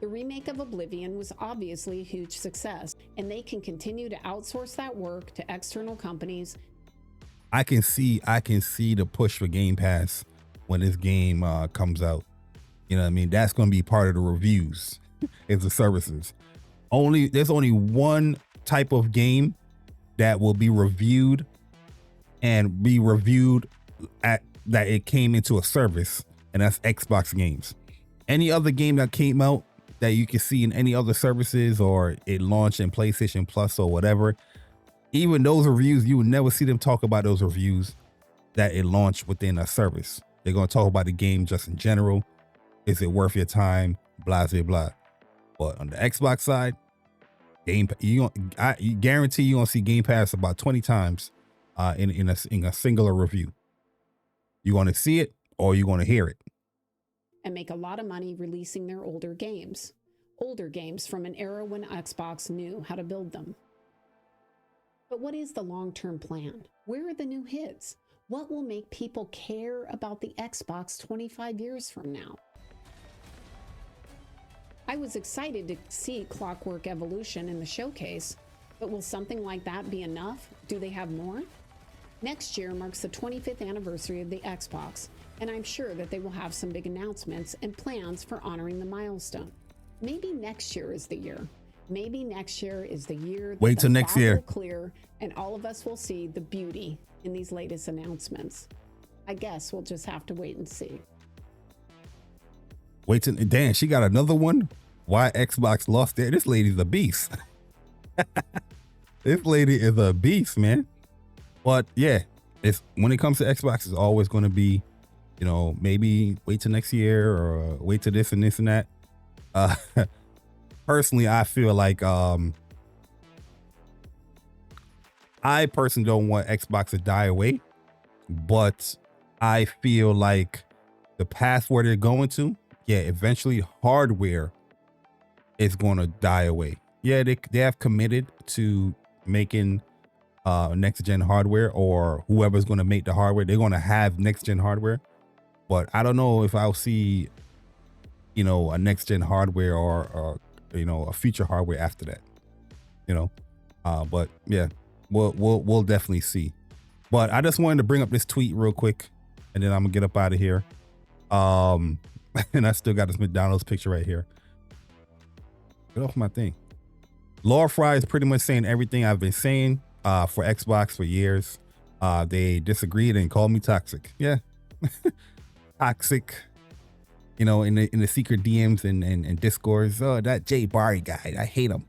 The remake of Oblivion was obviously a huge success, and they can continue to outsource that work to external companies. I can see the push for Game Pass when this game comes out. You know what I mean? That's going to be part of the reviews. Is the services. There's only one type of game that will be reviewed and be reviewed at that it came into a service, and that's Xbox games. Any other game that came out that you can see in any other services, or it launched in PlayStation Plus or whatever, even those reviews, you would never see them talk about those reviews that it launched within a service. They're going to talk about the game just in general. Is it worth your time? Blah, blah, blah. But on the Xbox side, I guarantee you're going to see Game Pass about 20 times in a singular review. You're going to see it or you're going to hear it. And make a lot of money releasing their older games. Older games from an era when Xbox knew how to build them. But what is the long-term plan? Where are the new hits? What will make people care about the Xbox 25 years from now? I was excited to see Clockwork Evolution in the showcase, but will something like that be enough? Do they have more? Next year marks the 25th anniversary of the Xbox, and I'm sure that they will have some big announcements and plans for honoring the milestone. Maybe next year is the year. Maybe next year is the year that wait till next year will clear and all of us will see the beauty in these latest announcements. I guess we'll just have to wait and see. Wait till, damn, she got another one? Why Xbox lost there? This lady's a beast. This lady is a beast, man. But yeah, it's when it comes to Xbox, it's always going to be, you know, maybe wait till next year or wait till this and this and that. Personally, I feel like I personally don't want Xbox to die away, but I feel like the path where they're going to, yeah, eventually hardware is going to die away. Yeah, they have committed to making next gen hardware, or whoever's going to make the hardware, they're going to have next gen hardware. But I don't know if I'll see, you know, a next gen hardware or you know, a future hardware after that, you know. But yeah, we'll definitely see. But I just wanted to bring up this tweet real quick, and then I'm gonna get up out of here. And I still got this McDonald's picture right here. Get off my thing. Laura Fry is pretty much saying everything I've been saying for Xbox for years. They disagreed and called me toxic. Yeah, toxic. You know, in the secret DMs and Discords. Oh, that Jay Barry guy, I hate him.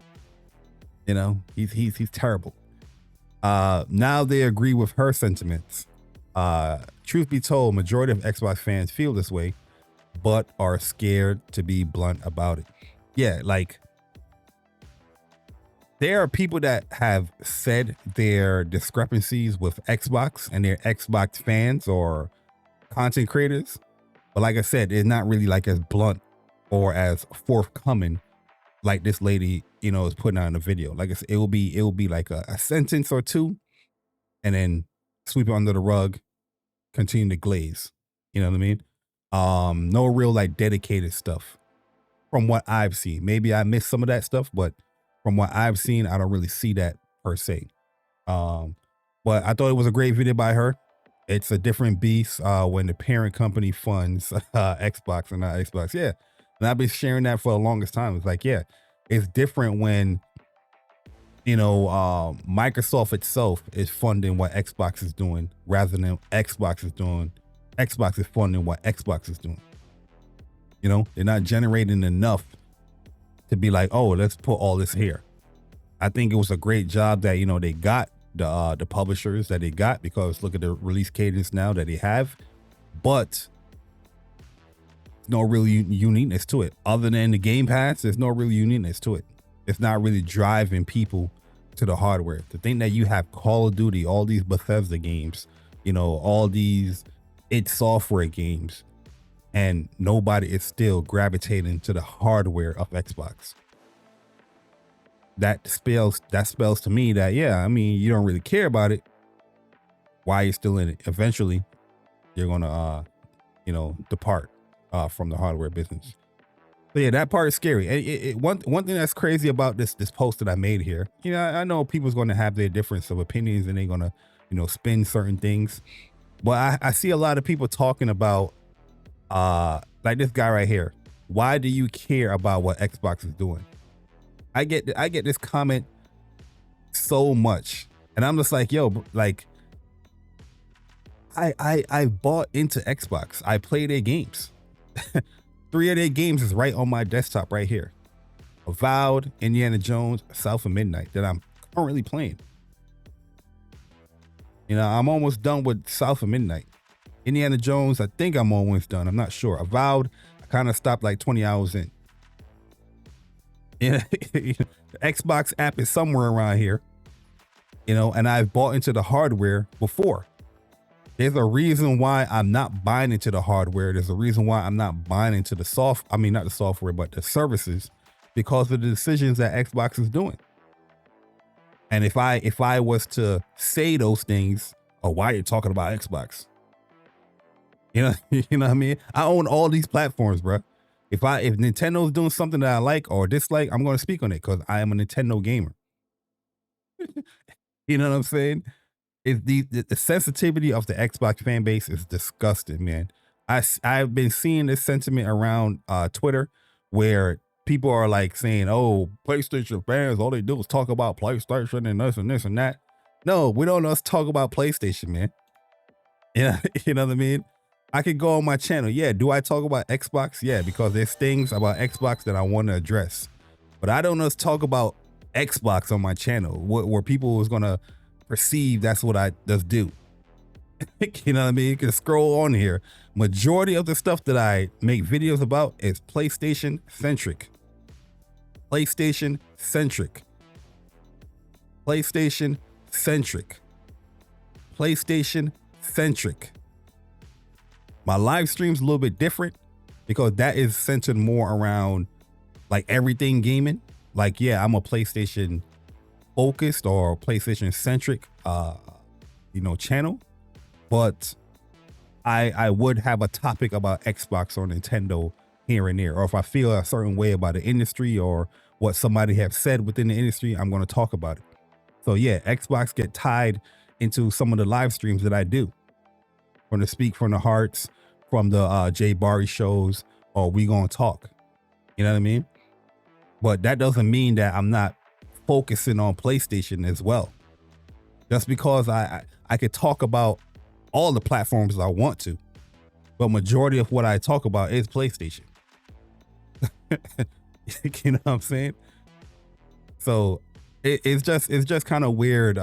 You know, he's terrible. Now they agree with her sentiments. Truth be told, majority of Xbox fans feel this way, but are scared to be blunt about it. Yeah, like there are people that have said their discrepancies with Xbox and their Xbox fans or content creators. But like I said, it's not really like as blunt or as forthcoming like this lady, you know, is putting out in the video. Like it will be like a sentence or two and then sweep it under the rug, continue to glaze. You know what I mean? No real like dedicated stuff from what I've seen. Maybe I missed some of that stuff, but from what I've seen, I don't really see that per se. But I thought it was a great video by her. It's a different beast when the parent company funds Xbox and not Xbox. Yeah. And I've been sharing that for the longest time. It's like, yeah, it's different when, you know, Microsoft itself is funding what Xbox is doing rather than Xbox is doing. Xbox is funding what Xbox is doing. You know, they're not generating enough to be like, oh, let's put all this here. I think it was a great job that, you know, they got the publishers that they got, because look at the release cadence now that they have, but no real uniqueness to it. Other than the Game Pass, there's no real uniqueness to it. It's not really driving people to the hardware. To think that you have Call of Duty, all these Bethesda games, you know, all these id Software games, and nobody is still gravitating to the hardware of Xbox. That spells to me that, yeah, I mean, you don't really care about it. Why you're still in it? Eventually, you're gonna, you know, depart from the hardware business. But yeah, that part is scary. One thing that's crazy about this post that I made here, you know, I know people's going to have their difference of opinions and they're gonna, you know, spin certain things. But I see a lot of people talking about, like this guy right here. Why do you care about what Xbox is doing? I get this comment so much, and I'm just like, yo, like, I bought into Xbox. I play their games. 3 of their games is right on my desktop right here. Avowed, Indiana Jones, South of Midnight that I'm currently playing. You know, I'm almost done with South of Midnight. Indiana Jones, I think I'm almost done. I'm not sure. Avowed, I kind of stopped like 20 hours in. Yeah, the Xbox app is somewhere around here, you know, and I've bought into the hardware before. There's a reason why I'm not buying into the hardware. There's a reason why I'm not buying into the not the software, but the services, because of the decisions that Xbox is doing. And if I was to say those things, oh, why are you talking about Xbox? You know, you know what I mean? I own all these platforms, bro. If Nintendo's doing something that I like or dislike, I'm going to speak on it because I am a Nintendo gamer. You know what I'm saying? It's the sensitivity of the Xbox fan base is disgusting, man. I've been seeing this sentiment around Twitter where people are like saying, oh, PlayStation fans, all they do is talk about PlayStation and this and this and that. No, we don't just talk about PlayStation, man. Yeah, you know what I mean? I could go on my channel. Yeah, do I talk about Xbox? Yeah, because there's things about Xbox that I want to address. But I don't just talk about Xbox on my channel where people is going to perceive that's what I just do. You know what I mean? You can scroll on here. Majority of the stuff that I make videos about is PlayStation centric. PlayStation centric. PlayStation centric. PlayStation centric. My live stream's a little bit different because that is centered more around like everything gaming. Like, yeah, I'm a PlayStation focused or PlayStation centric, you know, channel, but I would have a topic about Xbox or Nintendo here and there, or if I feel a certain way about the industry or what somebody have said within the industry, I'm going to talk about it. So yeah, Xbox get tied into some of the live streams that I do. From the Speak from the Hearts, from the Jay Barry shows, or We Gonna Talk. You know what I mean? But that doesn't mean that I'm not focusing on PlayStation as well. Just because I could talk about all the platforms I want to, but majority of what I talk about is PlayStation. You know what I'm saying? So it's just kind of weird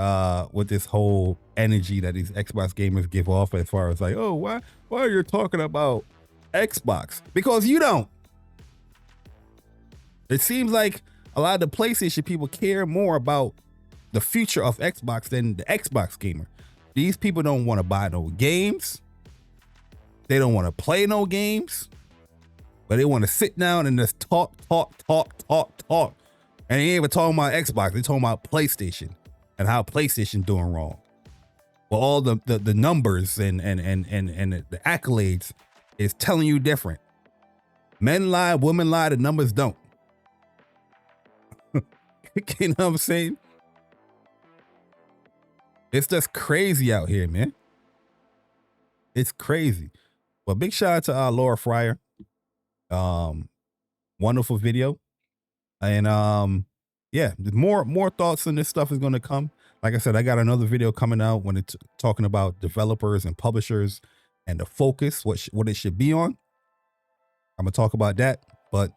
with this whole energy that these Xbox gamers give off, as far as like, oh, why are you talking about Xbox? Because you don't. It seems like a lot of the PlayStation people care more about the future of Xbox than the Xbox gamer. These people don't want to buy no games. They don't want to play no games. But they want to sit down and just talk. And they ain't even talking about Xbox. They're talking about PlayStation and how PlayStation doing wrong. Well, all the numbers and the accolades is telling you different. Men lie, women lie, the numbers don't. You know what I'm saying? It's just crazy out here, man. It's crazy. Well, big shout out to Laura Fryer. Wonderful video. And yeah, more thoughts on this stuff is going to come. Like I said, I got another video coming out when it's talking about developers and publishers and the focus, what it should be on. I'm gonna talk about that, but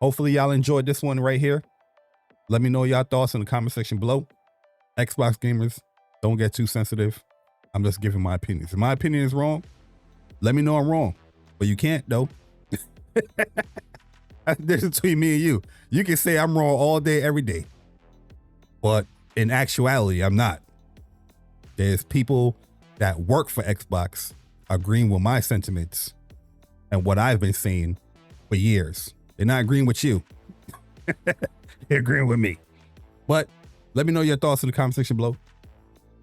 hopefully y'all enjoyed this one right here. Let me know y'all thoughts in the comment section below. Xbox gamers, don't get too sensitive. I'm just giving my opinions. If my opinion is wrong, let me know I'm wrong. But you can't though. That's the difference between me and you. You can say I'm wrong all day, every day. But in actuality, I'm not. There's people that work for Xbox agreeing with my sentiments and what I've been saying for years. They're not agreeing with you. They're agreeing with me. But let me know your thoughts in the comment section below.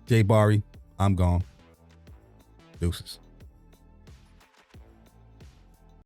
Jay Barry, I'm gone. Deuces.